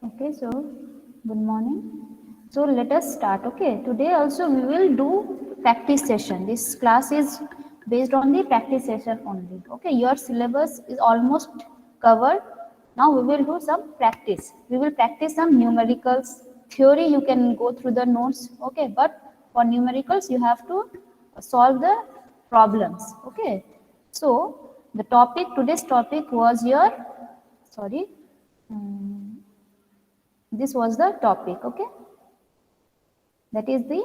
Okay, so good morning. So let us start. Okay, today also we will do practice session. This class is based on the practice session only. Okay, your syllabus is almost covered. Now we will do some practice. We will practice some numericals. Theory you can go through the notes. Okay, but for numericals you have to solve the problems. Okay, so the topic, today's topic was your, sorry. This was the topic. Okay, that is the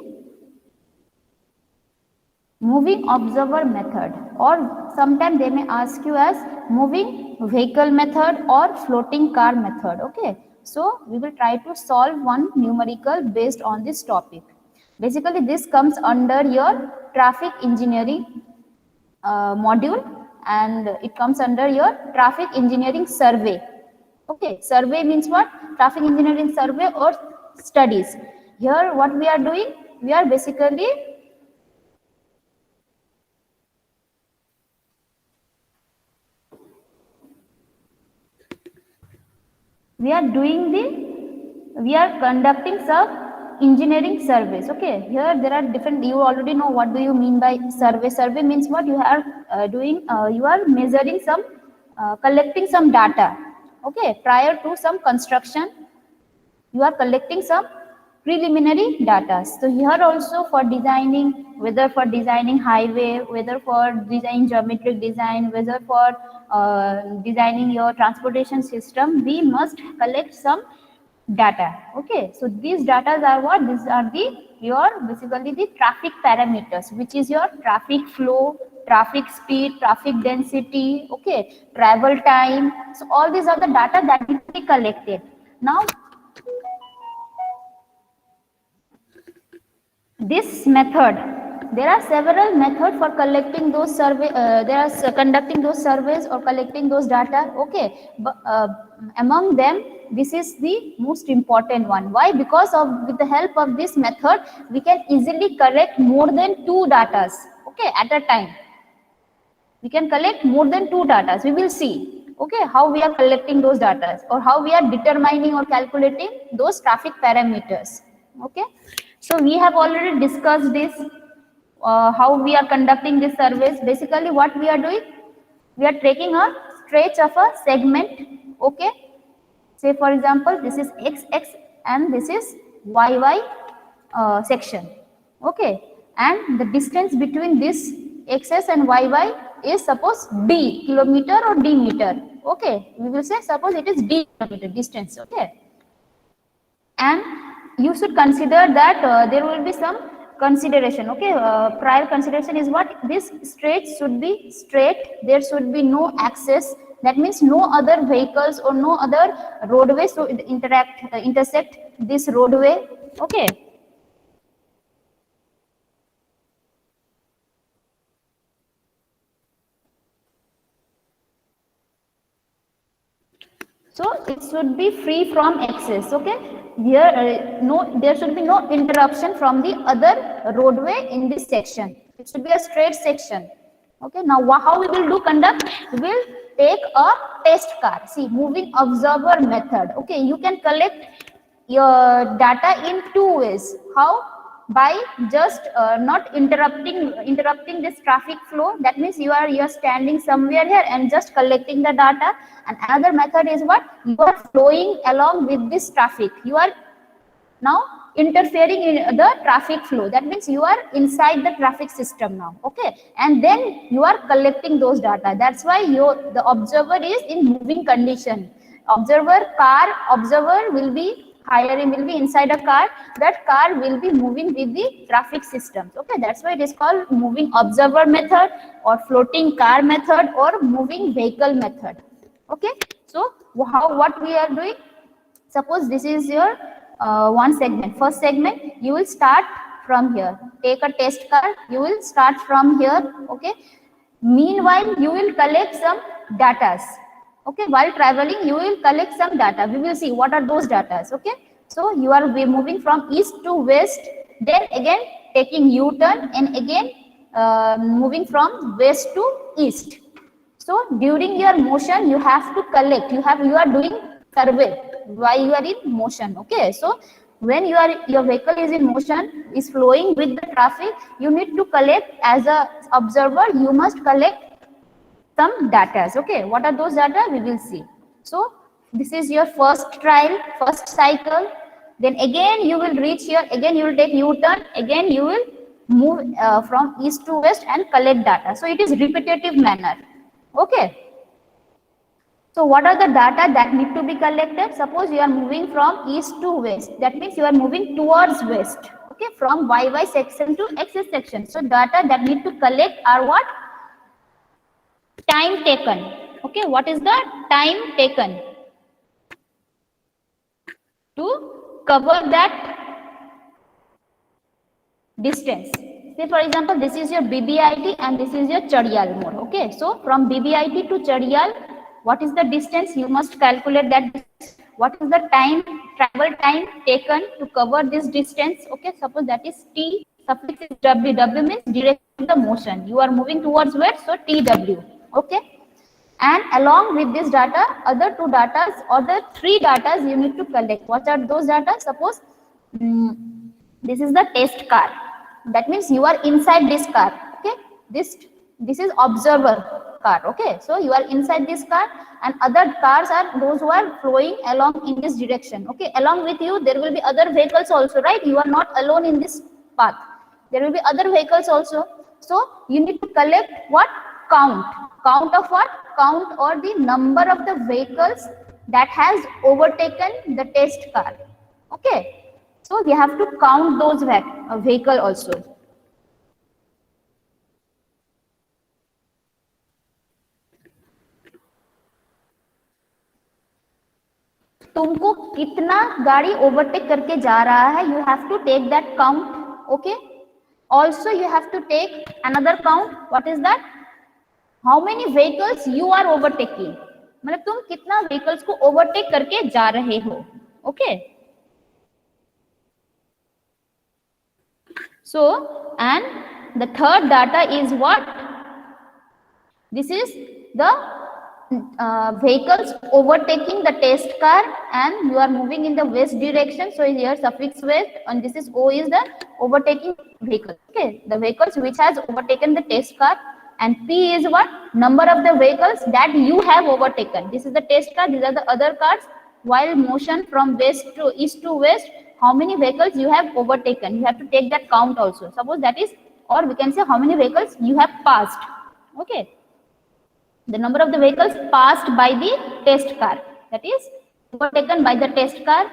moving observer method, or sometimes they may ask you as moving vehicle method or floating car method. Okay, so we will try to solve one numerical based on this topic. Basically this comes under your traffic engineering module, and it comes under your traffic engineering survey. Okay, survey means what? Traffic engineering survey or studies. Here what we are doing, we are basically we are doing the we are conducting some engineering surveys. Okay, here there are different, you already know what do you mean by survey. Survey means what? You are doing you are measuring some collecting some data. Okay, prior to some construction you are collecting some preliminary data. So here also for designing, whether for designing highway, whether for designing geometric design, whether for designing your transportation system, we must collect some data. Okay, so these data are what? These are the your basically the traffic parameters, which is your traffic flow, traffic speed, traffic density, okay, travel time. So all these are the data that will be collected. Now this method, there are several methods for collecting those survey, conducting those surveys or collecting those data. Okay, but among them this is the most important one. Why? Because of with the help of this method we can easily collect more than two datas. Okay, at a time we can collect more than two datas. We will see, okay, how we are collecting those datas or how we are determining or calculating those traffic parameters. Okay, so we have already discussed this, how we are conducting these surveys. Basically what we are doing, we are taking a stretch of a segment. Okay, say for example this is xx and this is yy section. Okay, and the distance between this xs and yy is suppose d kilometer or d meter. Okay, we will say suppose it is d kilometer distance. Okay, and you should consider that there will be some consideration. Okay, prior consideration is what? This straight should be straight, there should be no access, that means no other vehicles or no other roadway should intersect this roadway. Okay, so it should be free from excess. Okay, here no, there should be no interruption from the other roadway in this section. It should be a straight section. Okay, now how we will do conduct? We will take a test car. See, moving observer method. Okay, you can collect your data in two ways. How? By just not interrupting this traffic flow. That means you are standing somewhere here and just collecting the data. And another method is what? You are flowing along with this traffic. You are now interfering in the traffic flow. That means you are inside the traffic system now. Okay, and then you are collecting those data. That's why the observer is in moving condition. Observer will be hiring, will be inside a car. That car will be moving with the traffic systems. Okay, that's why it is called moving observer method or floating car method or moving vehicle method. Okay, so what we are doing, suppose this is your one segment. First segment, you will start from here. Take a test car, you will start from here. Okay, meanwhile you will collect some datas. Okay, while traveling you will collect some data. We will see what are those datas. Okay, so you are moving from east to west, then again taking u-turn, and again moving from west to east. So during your motion you have to collect, you are doing survey. while you are in motion. Okay, so when your vehicle is in motion, is flowing with the traffic, you need to collect, as a observer, you must collect some data. Okay, what are those data? We will see. So this is your first trial, first cycle. Then again you will reach here, again you will take U-turn, again you will move from east to west and collect data. So it is repetitive manner. Okay. So what are the data that need to be collected? Suppose you are moving from east to west. That means you are moving towards west. Okay, from YY section to XX section. So data that need to collect are what? Time taken. Okay, what is the time taken to cover that distance? Say for example, this is your BBIT and this is your Chadiyal mode. Okay, so from BBIT to Chadiyal, what is the distance? You must calculate that distance. What is the time, travel time taken to cover this distance? Okay, suppose that is T, suffix is W. W means direction of the motion. You are moving towards where? So TW. Okay. And along with this data, other two data, other three data you need to collect. What are those data? Suppose this is the test car. That means you are inside this car. Okay, this is observer car. Okay, so you are inside this car, and other cars are those who are flowing along in this direction. Okay, along with you there will be other vehicles also, right? You are not alone in this path. There will be other vehicles also. So you need to collect what? Count of what? Count or the number of the vehicles that has overtaken the test car. Okay, so we have to count those vehicle also. तुमको कितना गाड़ी overtake करके जा रहा है, you have to take that count. Okay, also you have to take another count. What is that? How many vehicles you are overtaking. मतलब तुम कितना vehicles को overtake करके जा रहे हो. Okay, so and the third data is what? This is the vehicles overtaking the test car, and you are moving in the west direction. So here suffix west, and this is O is the overtaking vehicle. Okay, the vehicles which has overtaken the test car, and P is what? Number of the vehicles that you have overtaken. This is the test car, these are the other cars. While motion from west to east to west, how many vehicles you have overtaken? You have to take that count also. Suppose that is, or we can say how many vehicles you have passed. Okay, the number of the vehicles passed by the test car, that is overtaken by the test car.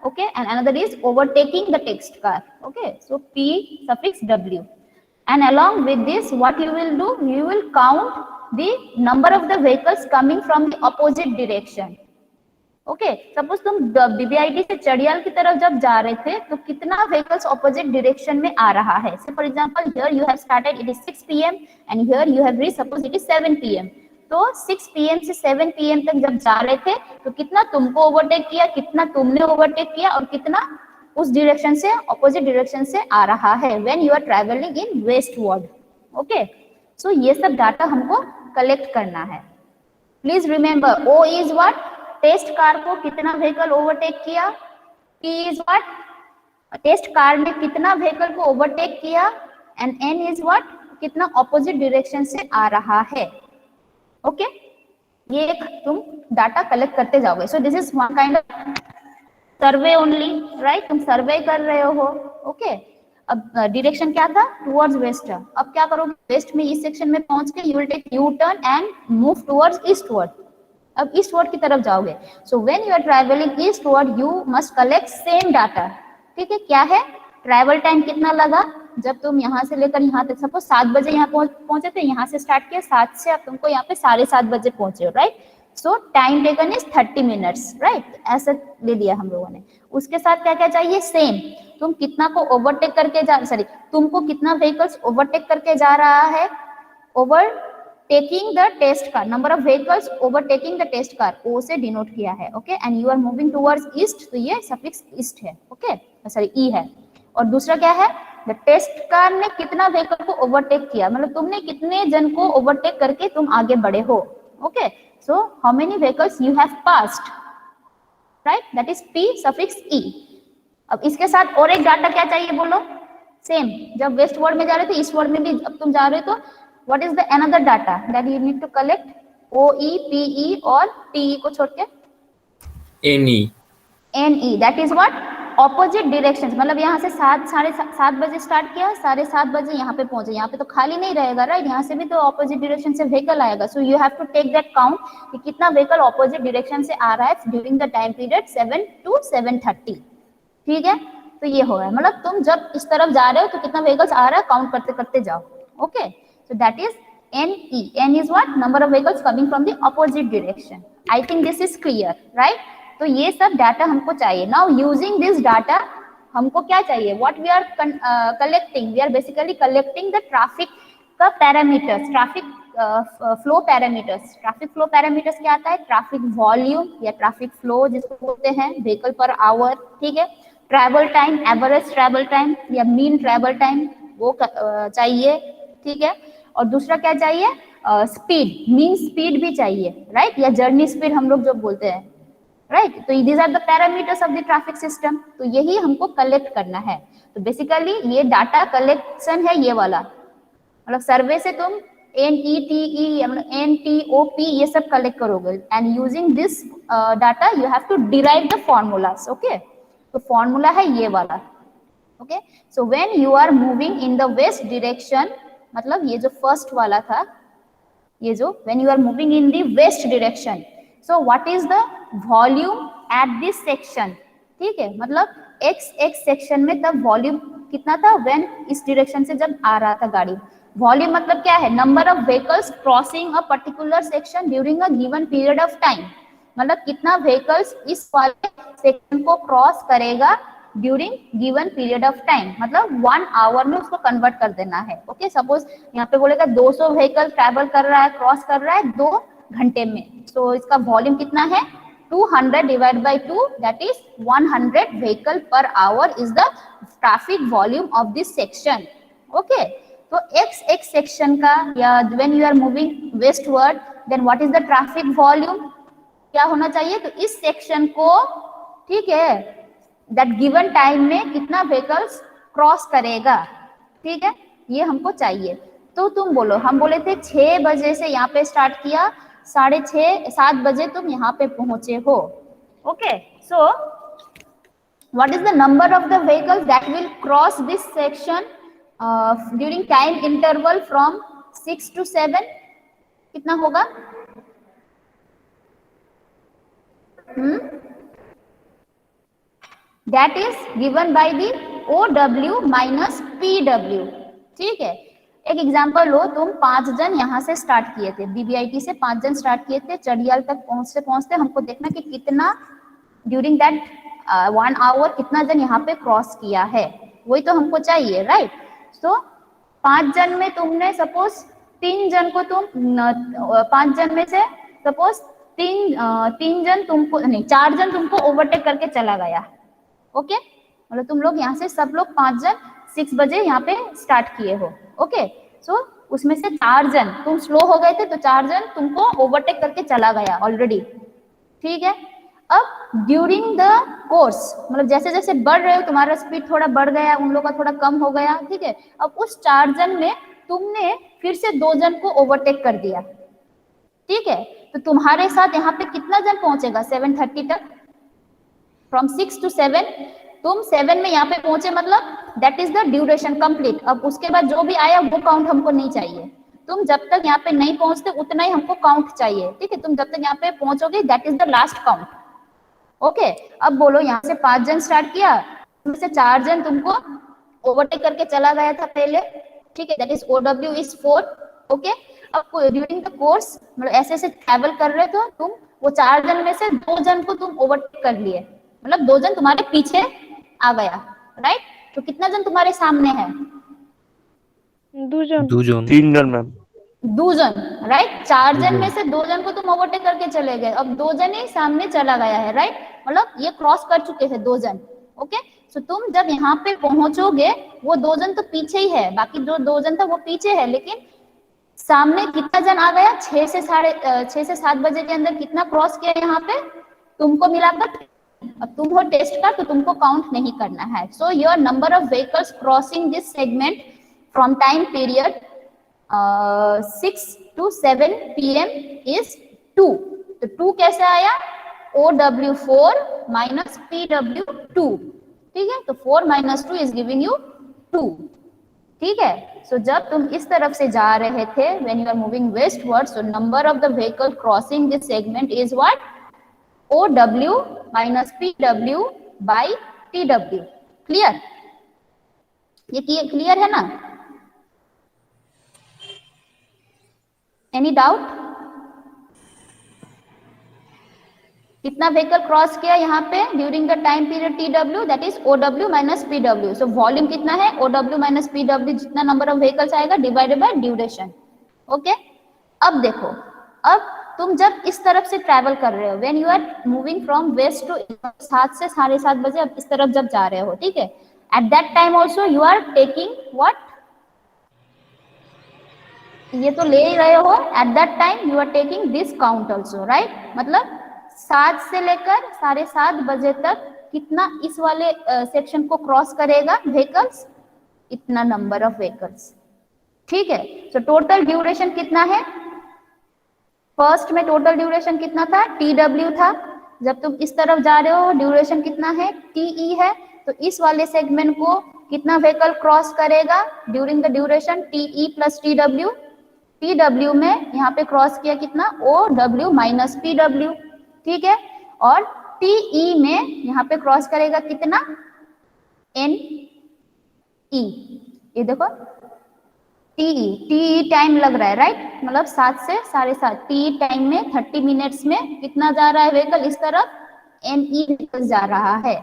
Okay, and another is overtaking the test car. Okay, so P suffix W. And along with this, what you will do? You will count the number of the vehicles coming from the opposite direction. Okay, suppose तुम बीबीआईटी से चड़ियाल की तरफ जब जा रहे थे तो कितना व्हीकल्स ऑपोजिट डायरेक्शन में आ रहा है. So for example here you have started, it is 6 PM and here you have reach, suppose it is 7 PM. तो 6 पीएम से 7 पीएम तक जब जा रहे थे तो कितना तुमको ओवरटेक किया, कितना तुमने ओवरटेक किया, और कितना उस डायरेक्शन से, ऑपोजिट डायरेक्शन से आ रहा है when you are travelling in westward. Okay, so ये सब डाटा हमको कलेक्ट करना है. Please remember, O is what? Test car को कितना व्हीकल ओवरटेक किया. P is what? Test car ने कितना व्हीकल को ओवरटेक किया. And N is what? कितना ऑपोजिट डायरेक्शन से आ रहा है. ओके, ये एक तुम डाटा कलेक्ट करते जाओगे. सो this is one kind of survey only, right? तुम सर्वे कर रहे हो. ओके, अब डायरेक्शन क्या था? Towards waste. अब क्या करोगे? वेस्ट में इस सेक्शन में पहुंच के you will take U turn and move towards eastward. अब ईस्टवर्ड की तरफ जाओगे. So when you are travelling eastward you must collect same data. ठीक है, क्या है? ट्रैवल टाइम कितना लगा जब तुम यहाँ से लेकर यहाँ तक. सपोज 7 बजे यहाँ पहुंचे थे, यहाँ से स्टार्ट किया 7 से, अब तुमको यहाँ पे 7:30 बजे पहुंचे हो, right? So time taken is 30 minutes, right? ऐसा ले लिया हम लोगों ने. उसके साथ क्या क्या चाहिए? सेम. तुम कितना को ओवरटेक करके जा, सॉरी, तुमको कितना व्हीकल्स ओवरटेक करके जा रहा है. Overtaking the test car, number of vehicles overtaking the test car, O से डिनोट किया है. Okay, and you are moving towards east, तो ये सफिक्स ईस्ट है. ओके, सॉरी ई है. और दूसरा क्या है? द टेस्ट कार ने कितना व्हीकल को ओवरटेक किया, मतलब तुमने कितने जन को ओवरटेक करके तुम आगे बढ़े हो. Okay, so how many vehicles you have passed. Right, that is P suffix E। अब इसके साथ और एक डाटा क्या चाहिए बोलो, सेम, जब वेस्ट वर्ड में जा रहे थे ईस्ट वर्ड में भी अब तुम जा रहे हो, तो what is the another data that you need to collect, OE, PE और TE को छोड़ के NE, that is what, opposite direction. मतलब यहाँ से 7 बजे स्टार्ट किया, 7:30 बजे यहाँ पे पहुंचे, यहाँ पे तो खाली नहीं रहेगा, राइट, यहाँ से भी तो ऑपोजिट डायरेक्शन से व्हीकल आएगा, so you have to take that count कि कितना व्हीकल ऑपोजिट डायरेक्शन से आ रहा है during the time period 7 to 7:30। ठीक है, तो ये हो रहा है, मतलब तुम जब इस तरफ जा रहे हो तो कितना व्हीकल्स आ रहा है काउंट करते करते जाओ। Okay, so that is NE, N is what, number of vehicles coming from the opposite direction. I think this is clear, right. तो ये सब डाटा हमको चाहिए। नाउ यूजिंग दिस डाटा हमको क्या चाहिए, what we are collecting, we are basically collecting the traffic का parameters, traffic flow parameters. Traffic flow parameters क्या आता है, ट्रैफिक वॉल्यूम या ट्रैफिक फ्लो जिसको बोलते हैं, व्हीकल पर आवर, ठीक है, travel time, average travel time या मीन ट्रैवल टाइम वो चाहिए, ठीक है। और दूसरा क्या चाहिए, स्पीड, मीन स्पीड भी चाहिए, राइट, या जर्नी स्पीड हम लोग जो बोलते हैं, राइट। तो these are the parameters of the traffic system, तो यही हमको कलेक्ट करना है। तो बेसिकली ये डाटा कलेक्शन है ये वाला, मतलब सर्वे से तुम NETE, NTOP ये सब कलेक्ट करोगे, and using this data you have to derive the formulas. Okay, तो फॉर्मूला है ये वाला। Okay, so when you are moving in the west direction, मतलब ये जो फर्स्ट वाला था, ये जो when you are moving in the west direction, so what is the volume at this section, ठीक है, मतलब x सेक्शन में तब वॉल्यूम कितना था, व्हेन इस डायरेक्शन से जब आ रहा था गाड़ी। वॉल्यूम मतलब क्या है, number of vehicles crossing a particular section during a given period of time, मतलब कितना व्हीकल्स इस वाले सेक्शन को क्रॉस करेगा during given period of time, मतलब 1 आवर में उसको कन्वर्ट कर देना है। ओके, सपोज यहाँ पे बोलेगा 200 व्हीकल ट्रैवल कर रहा है, क्रॉस कर रहा है 2 घंटे में, तो इसका वॉल्यूम कितना है, 200 divide by 2, that is 100 vehicle per hour is the traffic volume of this section. Okay, तो x सेक्शन का, या when you are moving westward, then what is the traffic volume, क्या होना चाहिए, तो इस सेक्शन को, ठीक है, दैट गिवन टाइम में कितना व्हीकल्स क्रॉस करेगा, ठीक है, ये हमको चाहिए। तो तुम बोलो, हम बोले थे 6 बजे से यहाँ पे स्टार्ट किया, 6:30 7 बजे तुम यहाँ पे पहुंचे हो। Okay, so what is the number of the vehicles that will cross this section during time interval from 6 to 7, कितना होगा, that is given by the OW minus PW। ठीक है, एक एग्जांपल लो, तुम 5 जन यहाँ से स्टार्ट किए थे, BBIT से 5 जन स्टार्ट किए थे, चढ़ियाल तक पहुंचते पहुंचते हमको देखना कि कितना ड्यूरिंग दैट 1 आवर कितना जन यहाँ पे क्रॉस किया है, वही तो हमको चाहिए, राइट। तो 5 जन में तुमने सपोज 3 जन को तुम 5 जन में से सपोज 3 जन तुमको नहीं 4 जन तुमको ओवरटेक करके चला गया। ओके, मतलब तुम लोग यहाँ से सब लोग 5 जन 6 बजे यहाँ पे स्टार्ट किए हो। ओके, सो उसमें से 4 जन तुम स्लो हो गए थे, तो 4 जन तुमको ओवरटेक करके चला गया ऑलरेडी, ठीक है। अब ड्यूरिंग द कोर्स, मतलब जैसे जैसे बढ़ रहे हो तुम्हारा स्पीड थोड़ा बढ़ गया, उन लोग का थोड़ा कम हो गया, ठीक है। अब उस 4 जन में तुमने फिर से 2 जन को ओवरटेक कर दिया, ठीक है। तो तुम्हारे साथ यहाँ पे कितना जन पहुंचेगा 7:30 तक, फ्रॉम 6 to 7, तुम 7 में यहाँ पे पहुंचे, मतलब that is the duration complete. अब उसके बाद जो भी आया वो काउंट हमको नहीं चाहिए, तुम जब तक यहाँ पे नहीं पहुंचते उतना ही हमको काउंट चाहिए, ठीक है। तुम जब तक यहाँ पे पहुंचोगे that is the last count. Okay, अब बोलो यहाँ से 5 जन स्टार्ट किया, उनमें से 4 जन तुमको ओवरटेक करके चला गया था पहले, ठीक है, that is OW is 4। Okay, अब ड्यूरिंग द कोर्स, मतलब ऐसे ऐसे ट्रैवल कर रहे तो तुम वो 4 जन में से 2 जन को तुम ओवरटेक कर लिए, मतलब 2 जन तुम्हारे पीछे आ गया, राइट। तो कितना जन तुम्हारे सामने है, 2 जन 3 जन मैम, 2 जन, राइट। 4 जन में से 2 जन को तुम ओवरटेक करके चले गए, अब 2 जन ही सामने चला गया है, राइट, मतलब ये क्रॉस कर चुके हैं 2 जन। ओके, सो तुम जब यहाँ पे पहुंचोगे वो 2 जन तो पीछे ही है, बाकी जो 2 जन था वो पीछे है, लेकिन सामने कितना जन आ गया, 6 से 7 बजे के अंदर कितना क्रॉस किया यहाँ पे तुमको मिलाकर अब तुम हो टेस्ट का तो तुमको काउंट नहीं करना है. So your number of vehicles crossing this segment from time period 6 to 7 PM is 2. तो 2 कैसे आया? OW4 minus PW2. ठीक है, तो 4 minus 2 is giving you 2. ठीक है, सो जब तुम इस तरफ से जा रहे थे, when you are moving westward, so number of the vehicle crossing this segment is what? OW minus PW by TW. Clear? ये क्लियर है ना? Any doubt? कितना व्हीकल क्रॉस किया यहाँ पे during the time period TW, that is OW minus PW. So volume कितना है? OW minus PW, जितना नंबर ऑफ व्हीकल्स आएगा डिवाइडेड बाय ड्यूरेशन. ओके, अब देखो, अब तुम जब इस तरफ से ट्रैवल कर रहे हो, when you are moving from west to 7 से 7:30 बजे अब इस तरफ जब जा रहे हो, ठीक है, at that time also you are taking what? ये तो ले ही रहे हो. At that time you are taking this count also, right? मतलब 7 से लेकर 7:30 बजे तक कितना इस वाले सेक्शन को क्रॉस करेगा व्हीकल्स? इतना नंबर ऑफ व्हीकल्स. ठीक है, सो टोटल ड्यूरेशन कितना है? फर्स्ट में टोटल ड्यूरेशन कितना था? TW था. जब तुम इस तरफ जा रहे हो ड्यूरेशन कितना है? TE है. तो इस वाले सेगमेंट को कितना व्हीकल क्रॉस करेगा during the duration? TE plus TW. TW में यहाँ पे क्रॉस किया कितना? OW minus PW. ठीक है, और TE में यहाँ पे क्रॉस करेगा कितना? NE. ये देखो TE टाइम लग रहा है, राइट? मतलब 7 से 7:30 TE टाइम में 30 मिनट्स में कितना जा रहा है व्हीकल इस तरफ? NE व्हीकल जा रहा है.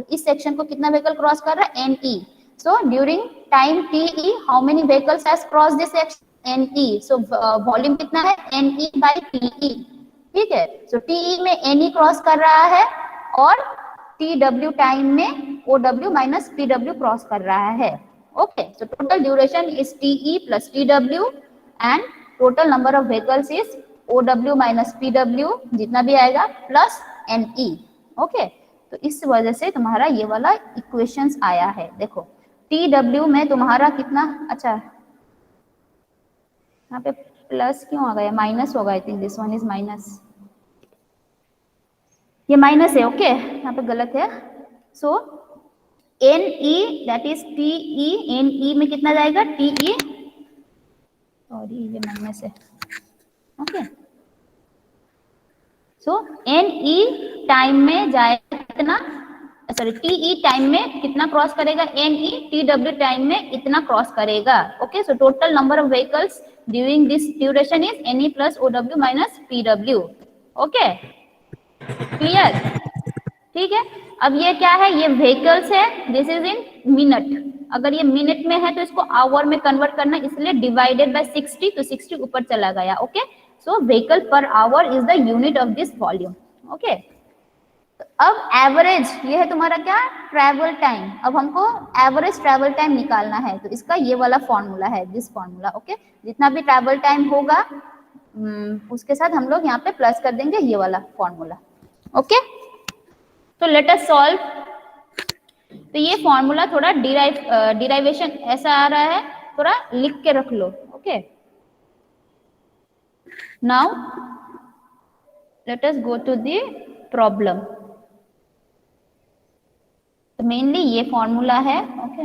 इस सेक्शन को कितना व्हीकल क्रॉस कर रहा है? NE. So during time TE how many vehicles has cross this section? NE. So volume कितना है? NE by TE. ठीक है, सो TE में NE क्रॉस कर रहा है और TW टाइम में OW माइनस PW क्रॉस कर रहा है. Okay, so total duration is TE plus TW and total number of vehicles is OW minus PW, जितना भी आएगा, प्लस NE. ओके, तो इस वजह से तुम्हारा ये वाला इक्वेशंस आया है. देखो TW में तुम्हारा कितना, अच्छा यहाँ पे प्लस क्यों आ गया? माइनस होगा. I think this one is minus. ये माइनस है. ओके, यहाँ पे गलत है. सो NE that is TE. NE में कितना जाएगा? TE, सॉरी ये माइनस है. ओके, सो NE टाइम में जाएगा कितना? सॉरी, TE टाइम में कितना क्रॉस करेगा? NE. TW टाइम में इतना क्रॉस करेगा. Okay, so total number of vehicles during this duration is NE plus OW minus PW. Okay, clear? ठीक है, अब ये क्या है? ये व्हीकल्स है. This is in minute. अगर ये मिनट में है तो इसको आवर में कन्वर्ट करना, इसलिए डिवाइडेड बाय 60, तो 60 ऊपर चला गया. Okay, so vehicle per hour is the unit of this volume. Okay, अब एवरेज, ये है तुम्हारा क्या? Travel time. अब हमको एवरेज ट्रैवल टाइम निकालना है, तो इसका ये वाला फॉर्मूला है, दिस फॉर्मूला. ओके, जितना भी ट्रैवल टाइम होगा उसके साथ हम लोग यहाँ पे प्लस कर देंगे ये वाला फॉर्मूला. ओके, तो लेट अस सॉल्व. तो ये फॉर्मूला थोड़ा डिराइवेशन ऐसा आ रहा है, थोड़ा लिख के रख लो. Okay, now let us go to the problem. तो मेनली ये फॉर्मूला है. ओके,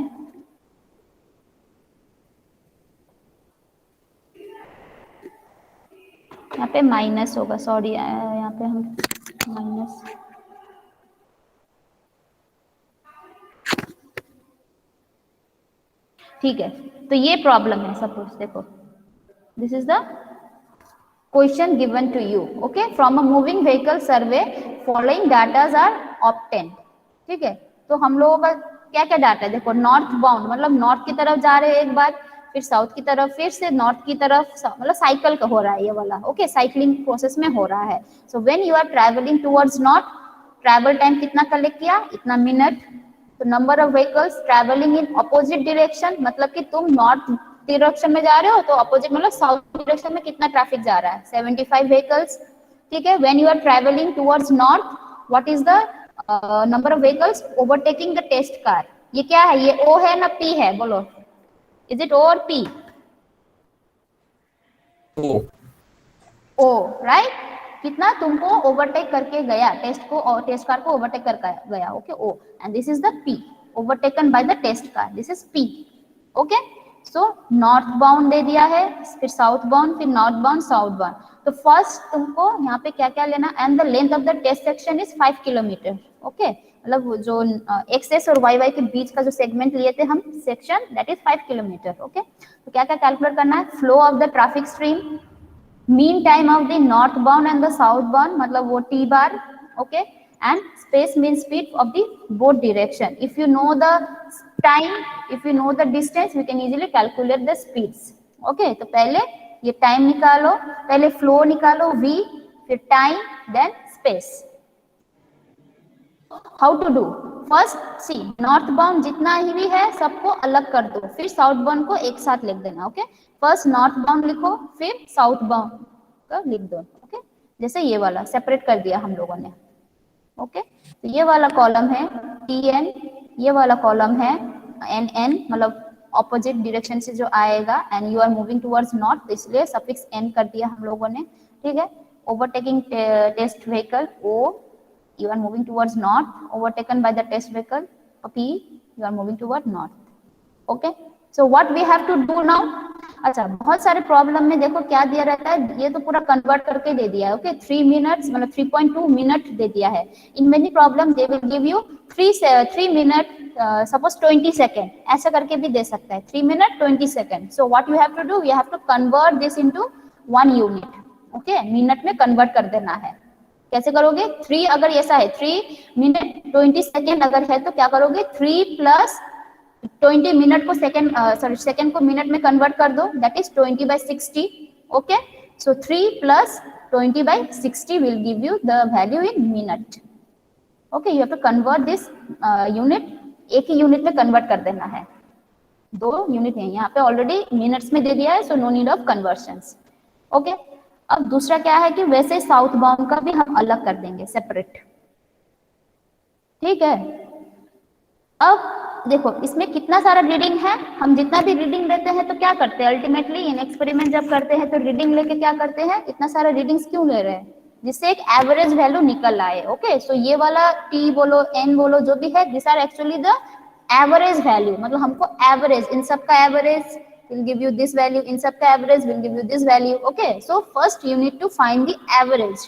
यहाँ पे माइनस होगा, सॉरी यहाँ पे हम माइनस. ठीक है, तो ये प्रॉब्लम है. सपोज देखो, this is the question given to you. Okay, from a moving vehicle survey following datas are obtain. ठीक है, तो हम लोगों का क्या क्या डाटा है? देखो, नॉर्थ बाउंड मतलब नॉर्थ की तरफ जा रहे हैं एक बार, फिर साउथ की तरफ, फिर से नॉर्थ की तरफ, मतलब साइकिल का हो रहा है ये वाला. ओके, साइकिलिंग प्रोसेस में हो रहा है. So when you are travelling towards north, travel time कितना कलेक्ट किया? इतना मिनट. तो number of vehicles travelling in opposite direction, मतलब कि तुम नॉर्थ डायरेक्शन में जा रहे हो तो अपोजिट मतलब साउथ डायरेक्शन में कितना ट्रैफिक जा रहा है? 75 व्हीकल्स. ठीक है, when you are travelling towards north, what is the number of vehicles overtaking the test car. ये क्या है, ये ओ है ना पी है, बोलो, इज इट ओ और पी? ओ ओ, राइट। कितना तुमको ओवरटेक करके गया, टेस्ट को और टेस्ट कार को ओवरटेक कर गया, okay, O, and this is the P, overtaken by the test car, this is P, okay. So north bound दे दिया है, फिर साउथ बाउंड, फिर नॉर्थ बाउंड, साउथ बाउंड। तो फर्स्ट तुमको यहाँ पे क्या क्या लेना, and the length of the test section is 5 kilometre, okay. मतलब जो एक्सेस और वाई वाई के बीच का जो सेगमेंट लिए थे हम section, that is 5 kilometre, okay. तो क्या क्या कैलकुलेट करना है, flow of the traffic stream, mean time of the northbound and the southbound, मतलब वो t bar, okay, and space mean speed of the both direction. If you know the time, if you know the distance, we can easily calculate the speeds, okay। तो पहले ये time निकालो, पहले flow निकालो v, फिर time, then space। How to do, first see north bound जितना ही भी है सबको अलग कर दो, फिर साउथ बाउंड को एक साथ लिख देना, ओके। फर्स्ट नॉर्थ बाउंड लिखो, फिर साउथ बाउंड का लिख दो, ओके। जैसे ये वाला सेपरेट कर दिया हम लोगों ने, ओके। तो ये वाला कॉलम है टी एन, ये वाला कॉलम है एन एन, मतलब ऑपोजिट डायरेक्शन से जो आएगा, and you are moving towards north, इसलिए सफिक्स एन कर दिया हम लोगों ने, ठीक है। Overtaking test vehicle O, you are moving towards north, overtaken by the test vehicle P, you are moving toward north, okay। so what we have to do now, अच्छा बहुत सारे प्रॉब्लम में देखो क्या दिया रहता है, ये तो पूरा कन्वर्ट करके दे दिया है, ओके। 3 मिनट्स मतलब 3.2 मिनट दे दिया है। In many problem they will give you 3 minute, suppose 20 second, ऐसा करके भी दे सकता है, 3 minute 20 second. So what you have to do, you have to convert this into 1 unit, okay, minute में कन्वर्ट कर देना है। कैसे करोगे, 3 अगर ऐसा है 3 मिनट 20 सेकेंड अगर है तो क्या करोगे, 3 प्लस 20 मिनट को सेकेंड, सॉरी सेकेंड को मिनट में कन्वर्ट कर दो, that is 20/60, okay. So 3 plus 20/60 will give you the value in minute, okay. You have to convert this unit, एक ही यूनिट में कन्वर्ट कर देना है, 2 यूनिट है यहाँ पे ऑलरेडी मिनट्स में दे दिया है, so no need of conversions, okay. अब दूसरा क्या है कि वैसे साउथ बाउंड का भी हम अलग कर देंगे सेपरेट, ठीक है। अब देखो इसमें कितना सारा रीडिंग है, हम जितना भी रीडिंग लेते हैं तो क्या करते हैं अल्टीमेटली इन एक्सपेरिमेंट जब करते हैं तो रीडिंग लेके क्या करते हैं, इतना सारा रीडिंग्स क्यों ले रहे हैं, जिससे एक एवरेज वैल्यू निकल आए, ओके। सो ये वाला टी बोलो एन बोलो जो भी है, this are actually the average value, मतलब हमको एवरेज, इन सब का average will give you this value, in सब का average will give you this value, okay। so first you need to find the average,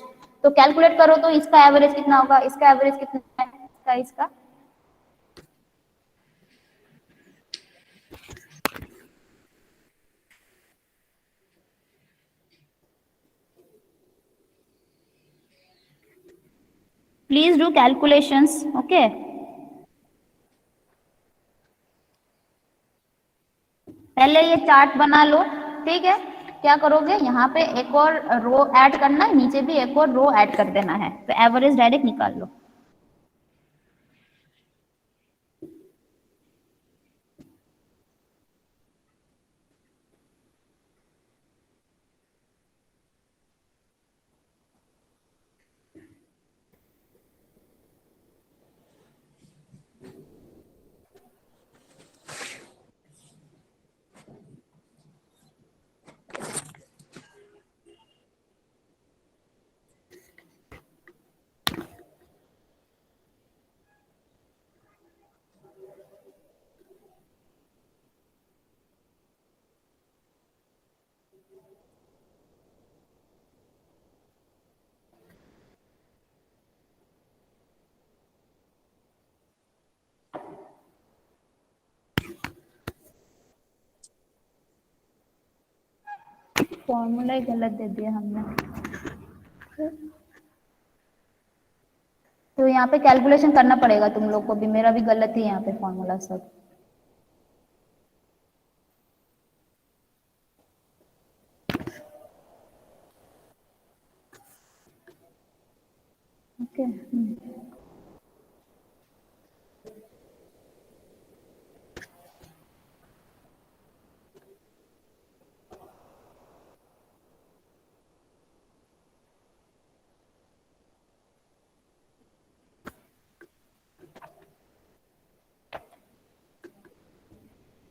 तो कैलकुलेट करो तो इसका एवरेज कितना होगा, इसका एवरेज कितना है, इसका प्लीज डू कैलकुलेशंस, ओके। पहले ये चार्ट बना लो, ठीक है। क्या करोगे, यहाँ पे एक और रो ऐड करना है, नीचे भी एक और रो ऐड कर देना है, तो एवरेज डायरेक्ट निकाल लो। फॉर्मूला ही गलत दे दिया हमने, तो यहाँ पे कैलकुलेशन करना पड़ेगा तुम लोग को भी, मेरा भी गलत ही यहाँ पे फॉर्मूला सब, ओके।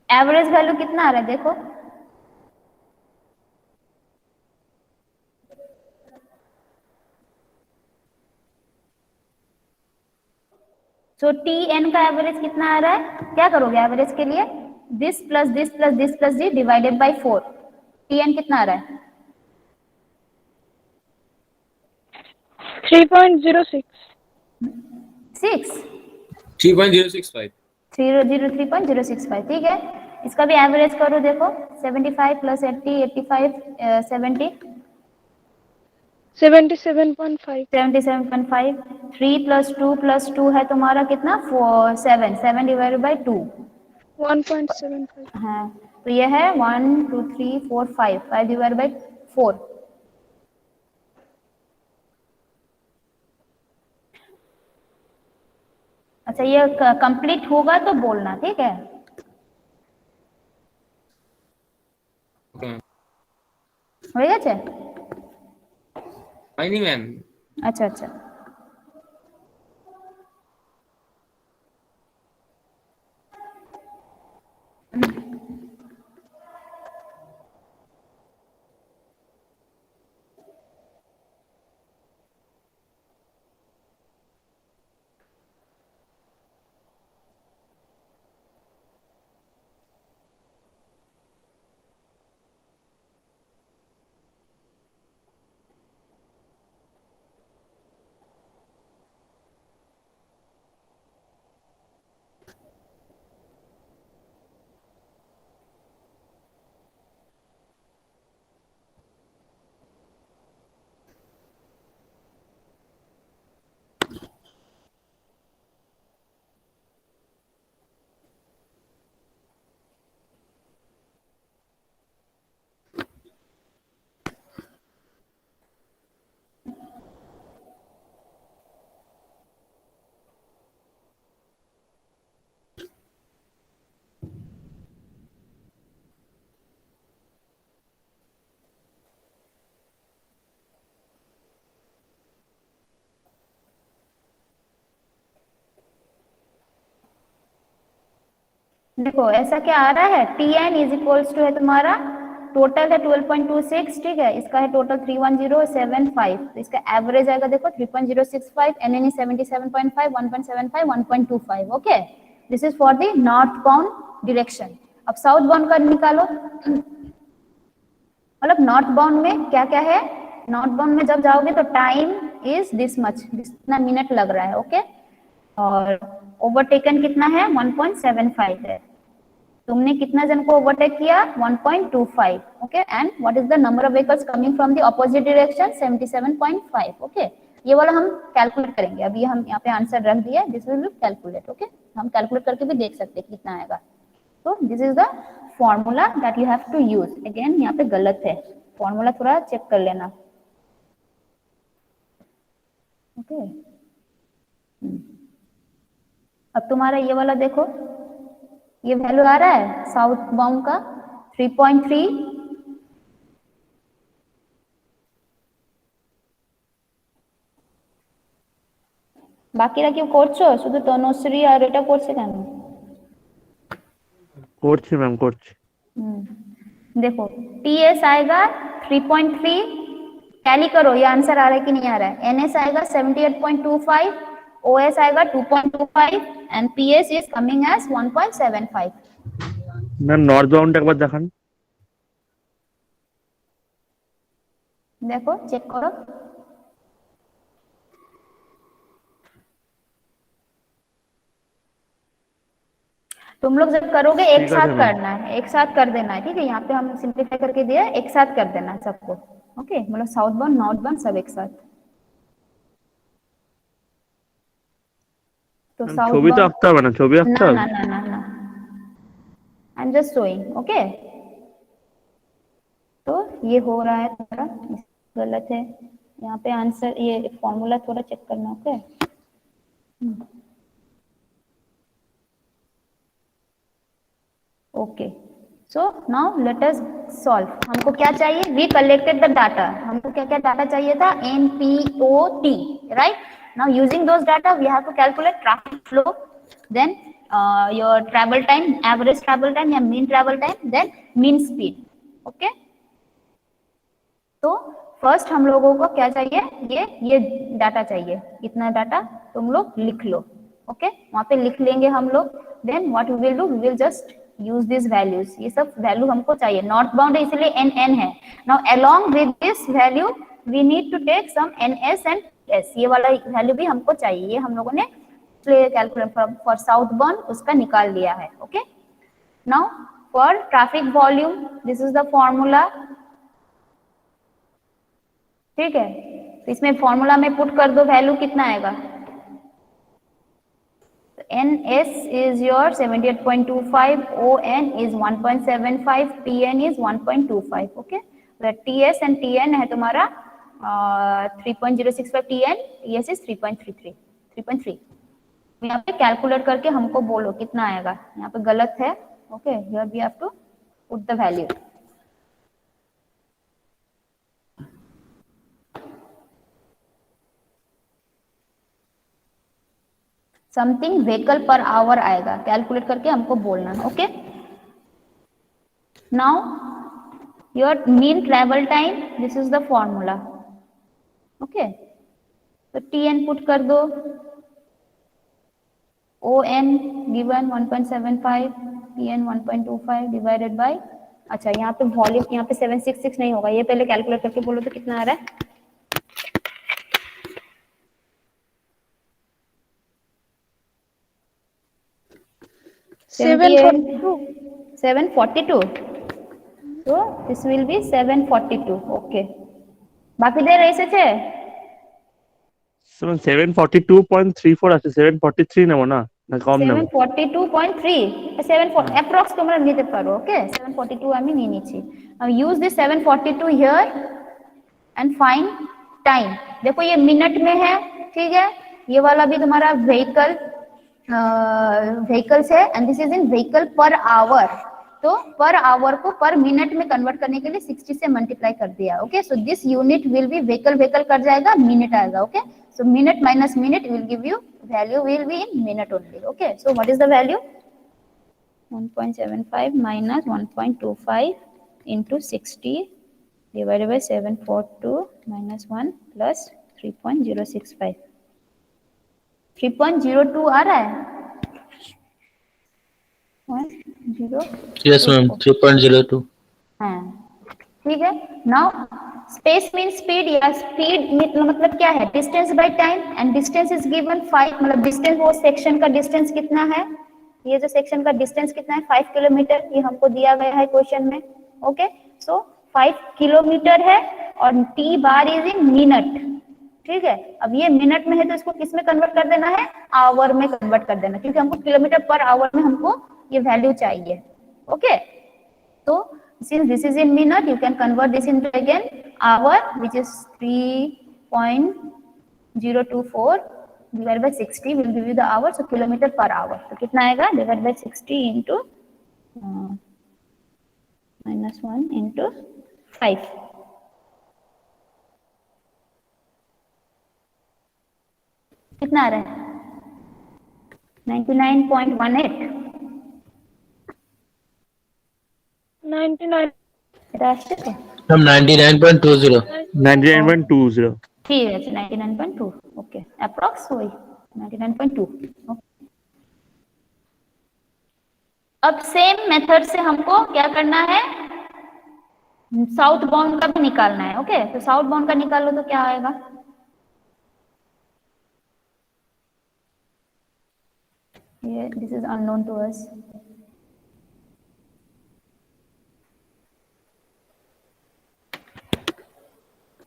एवरेज वैल्यू कितना आ रहा है देखो, सो टी एन का एवरेज कितना आ रहा है, क्या करोगे एवरेज के लिए, this plus this plus this plus D divided by 4, T N कितना आ रहा है 3.06. 6, 3.065. 303.065, ठीक है। इसका भी एवरेज करो देखो, 75 प्लस 80, 85, 70, 77.5. 77.5, 3 प्लस 2 प्लस 2 है तुम्हारा कितना 4, 7, 7 डिवाइडेड बाई 2, 1.75. हाँ तो ये है 1 2 3 4 5, 5 डिवाइडेड बाई 4, अच्छा ये कंप्लीट होगा तो बोलना, ठीक है। Okay. হয়ে গেছে, হয়নি ম্যাম। আচ্ছা আচ্ছা देखो ऐसा क्या आ रहा है, T N is equals to है तुम्हारा टोटल है 12.26, ठीक है, इसका है टोटल 31075, तो इसका एवरेज आएगा देखो 3.065, N N 77.5, 1.75, 1.25, okay, this is for the north bound direction. अब साउथ बाउंड का निकालो, मतलब नॉर्थ बाउंड में क्या क्या है, नॉर्थ बाउंड में जब जाओगे तो टाइम इज दिस मच, इतना मिनट लग रहा है, ओके, और ओवरटेकन कितना है 1.75 है, तुमने कितना जन को ओवरटेक किया 1.25, okay, and what is the number of vehicles coming from the opposite direction 77.5, okay, ये वाला हम कैलकुलेट करेंगे, अभी हम यहाँ पे आंसर रख दिया, this will be calculate, okay, हम कैलकुलेट करके भी देख सकते हैं कितना आएगा, तो this is the formula that you have to use, again यहाँ पे गलत है, फॉर्मूला थोड़ा चेक कर लेना, ओके। अब तुम्हारा ये वाला देखो, ये वैल्यू आ रहा है साउथ बाउंड का 3.3, বাকিরা কেউ করছো, শুধু তনুশ্রী আর এটা করছে কেন? করছি ম্যাম করছি। देखो टीएस आएगा 3.3, टैली करो ये आंसर आ रहा है कि नहीं आ रहा है, एनएस आएगा 78.25, ओएस आएगा 2.25 and PS is coming as 1.75। Ma'am north bound একবার দেখান। देखो चेक करो, तुम लोग जब करोगे एक ठीक है साथ मैम। करना है, एक साथ कर देना है, ठीक है, यहाँ पे हम सिंप्लीफाई करके दिया है, एक साथ कर देना है सबको, ओके, मतलब साउथ बाउंड नॉर्थ बाउंड सब एक साथ, तो ম্যাম, साउथ ছবি তো बाउंड আঁকতে হবে না, ছবি আঁকতে ना হবে? ना ना ना ना, I am just showing, okay, तो ये हो रहा है तुम्हारा गलत है, यहाँ पे आंसर ये फॉर्मूला थोड़ा चेक करना, okay, okay, so now let अस सॉल्व, हमको क्या चाहिए, वी कलेक्टेड द डाटा, हमको क्या क्या डाटा चाहिए था, NPOT, right, now using those data we have to calculate traffic flow, then your travel time, average travel time या mean travel time, then mean speed. Okay, तो first हम लोगों को क्या चाहिए, ये डाटा चाहिए, इतना डाटा तुम लोग लिख लो। ओके, वहां पे लिख लेंगे हम लोग। Then what we will do, we will just use this values, ये सब वैल्यू हमको चाहिए। नॉर्थ बाउंड है इसलिए एन एन है। Now along with this value we need to take some N S and S, ये वाला वैल्यू भी हमको चाहिए। ये हम लोगों ने कैलकुलेट फॉर साउथ बाउंड उसका निकाल लिया है। Okay, now for traffic volume this is the formula. ठीक है, तो इसमें फॉर्मूला में पुट कर दो, वैल्यू कितना आएगा, NS is your 78.25, ON is 1.75, TN is 1.25. okay, the TS and TN है तुम्हारा 3.065, TN TS is 3.33 3.3। यहाँ पे कैलकुलेट करके हमको बोलो कितना आएगा, यहाँ पे गलत है। Okay, here we have to put the value. Something vehicle per hour आएगा, कैलकुलेट करके हमको बोलना। Okay, now your mean travel time, this is the formula. Okay, तो TN पुट कर दो, ON given 1.75, TN 1.25 divided by, अच्छा यहाँ पे वॉल्यूम, यहाँ पे 766 नहीं होगा, ये पहले कैलकुलेट करके बोलो तो कितना आ रहा है। 742, so this will be 742। okay, বাকিদের এসেছে 742.34 আছে, 743 নেবো না, না কম নেবো? 742.3, 74 অ্যাপ্রক্স তোমরা নিতে পারো। ওকে, 742 আমি নিয়ে নিচ্ছি। Now use this 742 here and find time. देखो ये मिनट में है, ठीक है, ये वाला भी तुम्हारा व्हीकल्स है and this is in vehicle per our. तो पर आवर को पर मिनट में कन्वर्ट करने के लिए 60 से मल्टीप्लाई कर दिया। Okay, so this unit will be vehicle कर जाएगा, मिनट आएगा। Okay, so minute minus minute will give you value will be in minute only. Okay, so what is the value, 1.75 minus 1.25 into 60 divided by 742 minus 1 plus 3.065, 3.02 आ रहा है। 1.0, Yes, ma'am. 3.02. हाँ, ठीक है। Now space mean speed, या speed मतलब क्या है, distance by time, and distance is given 5, मतलब डिस्टेंस वो सेक्शन का डिस्टेंस कितना है, ये जो सेक्शन का डिस्टेंस कितना है 5 किलोमीटर, ये हमको दिया गया है क्वेश्चन में। ओके, सो 5 किलोमीटर है और T bar is in minute. ठीक है, अब ये मिनट में है तो इसको किस में कन्वर्ट कर देना है, आवर में कन्वर्ट कर देना, क्योंकि हमको किलोमीटर पर आवर में हमको ये वैल्यू चाहिए। ओके, तो since this is in minute, you can convert this into again hour, which is 3.024 divided by 60 will give you the hour, so kilometer per hour। तो कितना आएगा, divided by 60 into minus 1 into 5, कितना आ रहा है, 99.18। 99, এটা আসছে তো, Ma'am, 99.20. 99.20। ঠিক আছে 99.2। ওকে, অ্যাপ্রক্স ওই 99.2। अब सेम मेथड से हमको क्या करना है, साउथ बाउंड का भी निकालना है। ओके, तो साउथ बाउंड का निकालो तो क्या आएगा, ये this is unknown to us.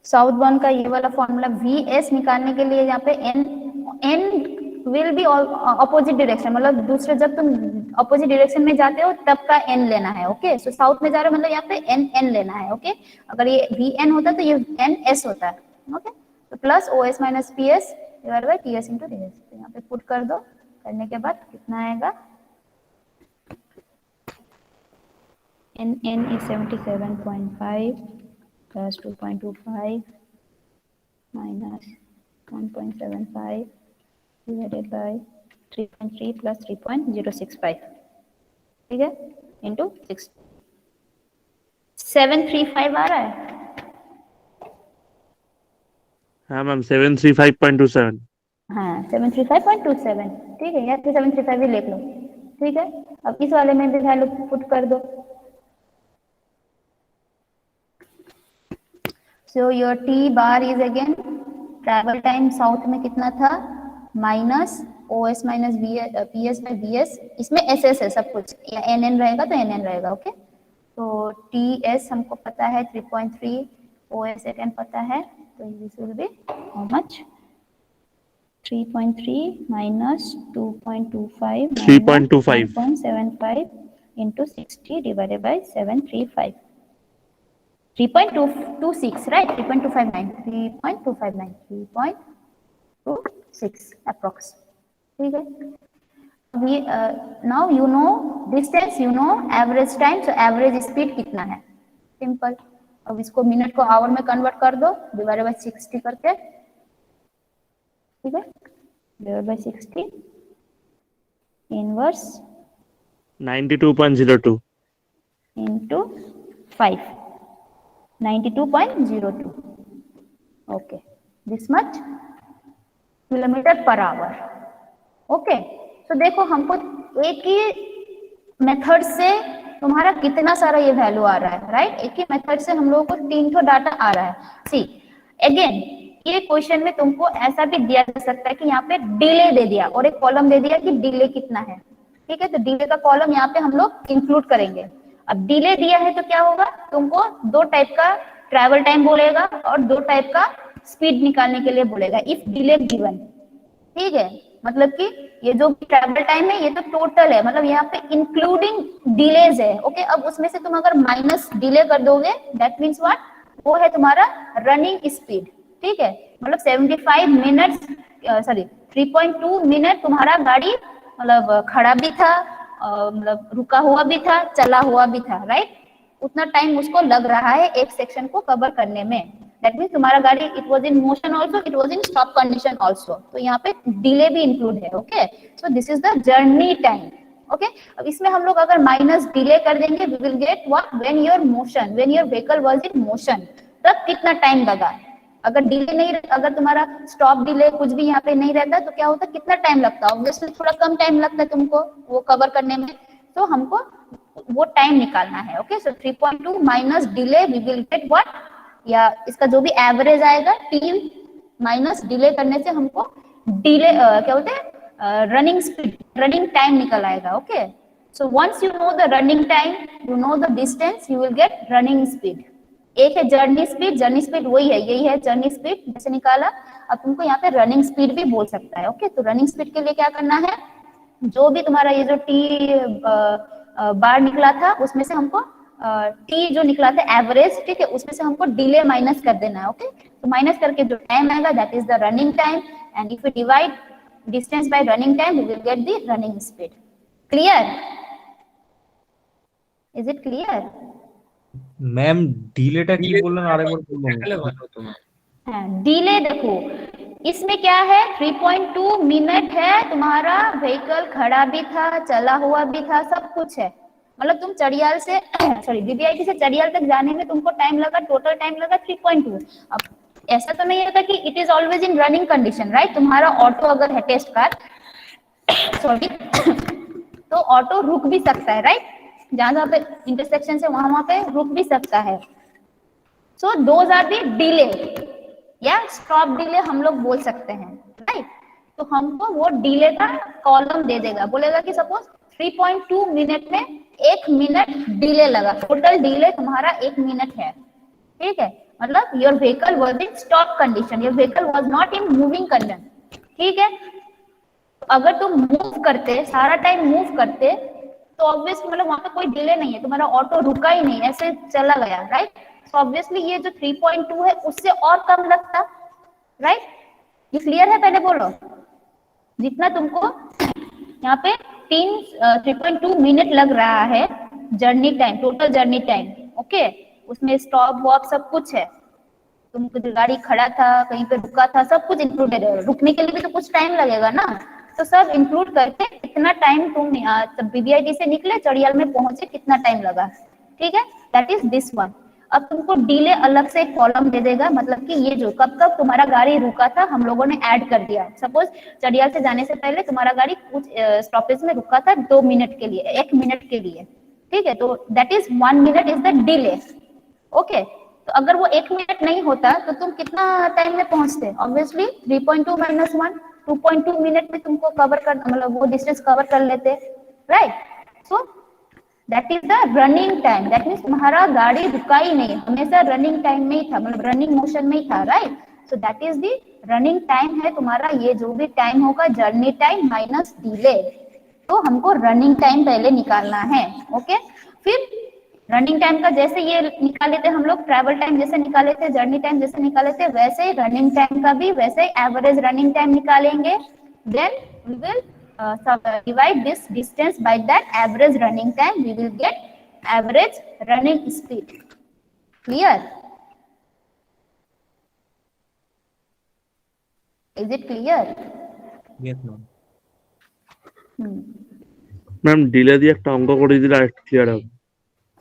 South bound का ये वाला फॉर्मूला VS निकालने के लिए यहाँ पे n will be opposite direction, मतलब दूसरे जब तुम अपोजिट डायरेक्शन में जाते हो तब का n लेना है। ओके, सो साउथ में जा रहे हो मतलब यहाँ पे n लेना है। ओके, अगर ये VN होता तो ये NS होता है। ओके, तो plus OS minus PS divide by TS into DS, तो यहाँ पे पुट कर दो, करने के बाद कितना आएगा, n is 77.5 plus 2.25 minus 1.75 divided by 3.3 plus 3.065, ठीक है, इंटू 6, 735 आ रहा है। हाँ मैम 735.27। हाँ 735.27, ठीक है, या फिर 735 भी लिख लो, ठीक है। अब इस वाले में भी वैल्यू पुट कर दो। So your T bar is again travel time south में कितना था, minus O S minus P S by B S, इसमें एस एस है सब कुछ, या एन एन रहेगा तो एन एन रहेगा, ओके। तो टी एस हमको पता है 3.3, ओ एस सेकेंड पता है, तो this will B how much, 3.3 minus 2.25 minus 3.25 1.75 into 60 divided by 735. 3.226, right? 3.259, 3.259, 3.26 approx. ठीक है. We now you know distance, you know average time, so average speed कितना है? Simple. अब इसको मिनट को आवर में कन्वर्ट कर दो, डिवाइडेड बाय 60 करके, ठीक है, divide by 60 inverse 92.02 into 5, 92.02, okay, this much kilometre per hour, okay. तो देखो हमको एक ही मेथड से तुम्हारा कितना सारा ये वैल्यू आ रहा है, राइट। एक ही मेथड से हम लोगों को 3 डाटा आ रहा है। सी अगेन ये क्वेश्चन में तुमको ऐसा भी दिया जा सकता है कि यहाँ पे डिले दे दिया और एक कॉलम दे दिया कि डिले कितना है, ठीक है। तो डिले का कॉलम यहाँ पे हम लोग इंक्लूड करेंगे। अब डिले दिया है तो क्या होगा, तुमको 2 टाइप का ट्रैवल टाइम बोलेगा और 2 टाइप का स्पीड निकालने के लिए बोलेगा, इफ डिले गिवन, ठीक है। मतलब कि ये जो ट्रैवल टाइम है ये तो टोटल है, मतलब यहाँ पे इंक्लूडिंग डिलेज है, ओके। अब उसमें से तुम अगर माइनस डिले कर दोगे, दैट मीन्स व्हाट, वो है तुम्हारा रनिंग स्पीड, ठीक है। मतलब 75 मिनट्स, सॉरी 3.2 मिनट तुम्हारा गाड़ी मतलब खड़ा भी था, मतलब रुका हुआ भी था, चला हुआ भी था, राइट। उतना टाइम उसको लग रहा है एक सेक्शन को कवर करने में। दैट मीन्स तुम्हारा गाड़ी it was in motion also, it was in stop condition also, तो यहाँ पे डिले भी इंक्लूड है, okay. So this is the journey time, okay. अब इसमें हम लोग अगर माइनस डिले कर देंगे, we will get what, when your motion, when your vehicle was in motion, तब कितना टाइम लगा। अगर डिले नहीं, अगर तुम्हारा स्टॉप डिले कुछ भी यहाँ पे नहीं रहता तो क्या होता, कितना टाइम लगता, ऑब्वियसली थोड़ा कम टाइम लगता है तुमको वो कवर करने में। तो हमको वो टाइम निकालना है, okay. So 3.2 minus delay, we will get what, या इसका जो भी एवरेज आएगा, टी माइनस डिले करने से हमको डिले क्या बोलते हैं, रनिंग स्पीड, रनिंग टाइम निकल आएगा, okay. So once you know the running time, you know the distance, you will get running speed. एक है जर्नी स्पीड, जर्नी स्पीड वही है, यही है जर्नी स्पीड जैसे निकाला। अब तुमको यहाँ पे रनिंग स्पीड भी बोल सकता है, ओके। तो रनिंग स्पीड के लिए क्या करना है, जो भी तुम्हारा ये जो टी बार निकला था उसमें से हमको टी जो निकला था एवरेज, ठीक है, उसमें से हमको डिले माइनस कर देना है, ओके। तो माइनस करके जो टाइम आएगा that is the running time, and if you divide distance by running time we will get the running speed. Clear, is it clear? Ma'am डिलेटा की बोलना आ रहा है, डिले देखो इसमें क्या है, 3.2 मिनट है, तुम्हारा व्हीकल खड़ा भी था, चला हुआ भी था, सब कुछ है। मतलब तुम चड़ियाल से सॉरी बीबीआईटी से चड़ियाल तक जाने में तुमको टाइम लगा, टोटल टाइम लगा 3.2। अब ऐसा तो नहीं होता कि it is always in running condition, right. तुम्हारा ऑटो अगर है टेस्ट कार सॉरी तो ऑटो रुक भी सकता है, राइट। जहां पे इंटरसेक्शन से वहां पे रुक भी सकता है। So those are the delay या स्टॉप डिले हम लोग बोल सकते हैं, राइट। तो हमको वो डिले का कॉलम दे देगा, बोलेगा कि सपोज 3.2 मिनट में 1 मिनट डिले लगा, टोटल डिले तुम्हारा 1 मिनट है, ठीक है। मतलब your vehicle was in stop condition, your vehicle was not in moving condition, ठीक है। अगर तुम मूव करते, सारा टाइम मूव करते, तो ऑब्वियसली मतलब वहां पे कोई डिले नहीं है, तुम्हारा ऑटो रुका ही नहीं, ऐसे चला गया, राइट। तो ऑब्वियसली ये जो 3.2 है उससे और कम लगता, राइट। ये क्लियर है? पहले बोलो, जितना तुमको यहाँ पे 3.2 मिनट लग रहा है journey time, total journey time, okay. उसमें स्टॉप वॉप सब कुछ है, तुमको गाड़ी खड़ा था, कहीं पे रुका था, सब कुछ इंक्लूडेड है। रुकने के लिए भी तो कुछ टाइम लगेगा ना, तो सब इंक्लूड करके कितना टाइम तुम बीबीआईटी से निकले चड़ियाल में पहुंचे कितना टाइम लगा, ठीक है, दैट इज दिस वन। अब तुमको डिले अलग से एक कॉलम दे देगा, मतलब कि ये जो कब कब तुम्हारा गाड़ी रुका था हम लोगों ने ऐड कर दिया। सपोज चड़ियाल से जाने से पहले तुम्हारा गाड़ी कुछ स्टॉपेज में रुका था 2 मिनट के लिए, 1 मिनट के लिए, ठीक है, तो that is 1 minute is the delay. Okay, तो अगर वो 1 मिनट नहीं होता तो तुम कितना टाइम में पहुंचते? ऑब्वियसली 3.2 माइनस 1, 2.2 मिनट में तुमको कवर कर, मतलब वो डिस्टेंस कवर कर लेते, right. So that is the running time, that means तुम्हारा गाड़ी रुका ही नहीं, हमेशा रनिंग टाइम में ही था, मतलब रनिंग मोशन में ही था, right. So that is the running time है तुम्हारा, ये जो भी टाइम होगा जर्नी टाइम माइनस डिले, तो हमको रनिंग टाइम पहले निकालना है। ओके, फिर रनिंग टाइम का जैसे ये निकाले थे हम लोग, ट्रैवल टाइम जैसे निकाले थे, जर्नी टाइम जैसे निकाले थे, वैसे ही रनिंग टाइम का भी वैसे एवरेज रनिंग टाइम निकालेंगे। Then we will divide this distance by that average running time, we will get average running speed. Clear? Is it clear? Yes, ma'am. Ma'am delay দিয়ে একটা অঙ্ক করে দিলে আরেকটু ক্লিয়ার হবে।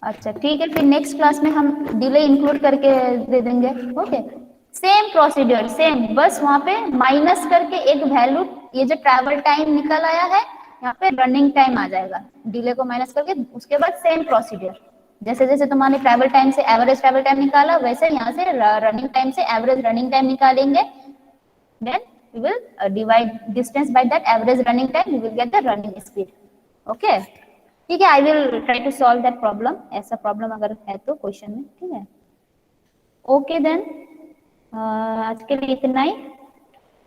अच्छा ठीक है, फिर नेक्स्ट क्लास में हम डिले इंक्लूड करके दे देंगे। ओके, सेम प्रोसीड्यूर सेम, बस वहां पे माइनस करके एक वैल्यू, ये जो ट्रैवल टाइम निकल आया है यहाँ पे रनिंग टाइम आ जाएगा, डिले को माइनस करके उसके बाद सेम प्रोसीड्यूर, जैसे जैसे तुम्हारे ट्रैवल टाइम से एवरेज ट्रैवल टाइम निकाला वैसे यहाँ से रनिंग टाइम से एवरेज रनिंग टाइम निकालेंगे। Then we will divide distance by that average running time, we will get the running speed. Okay, ठीक है, I will try to solve that problem, ऐसा problem अगर है तो क्वेश्चन में, ठीक है। ओके देन आज के लिए इतना ही,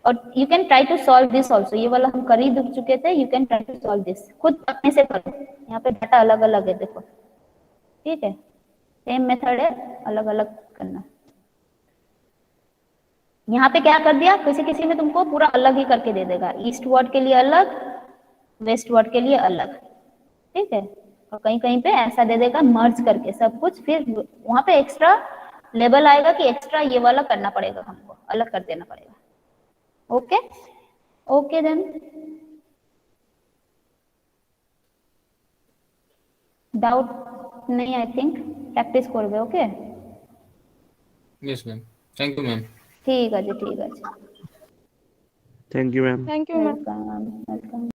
और you can try to solve this also, ये वाला हम कर ही चुके थे, you can try to solve this, खुद अपने से करो, यहाँ पे डाटा अलग अलग है देखो, ठीक है, सेम मेथड है, अलग अलग करना। यहाँ पे क्या कर दिया, किसी किसी में तुमको पूरा अलग ही करके दे देगा, ईस्ट वर्ड के लिए अलग, वेस्ट वर्ड के लिए अलग, ठीक है, और कहीं कहीं पे ऐसा दे देगा मर्ज करके सब कुछ, फिर वहां पे एक्स्ट्रा लेवल आएगा कि एक्स्ट्रा ये वाला करना पड़ेगा, हमको अलग कर देना पड़ेगा। ओके ओके देन, डाउट नहीं, आई थिंक प्रैक्टिस करबे। Okay yes ma'am, thank you ma'am. ठीक है जी, ठीक है जी, thank you ma'am. Thank you, ma'am. Welcome welcome.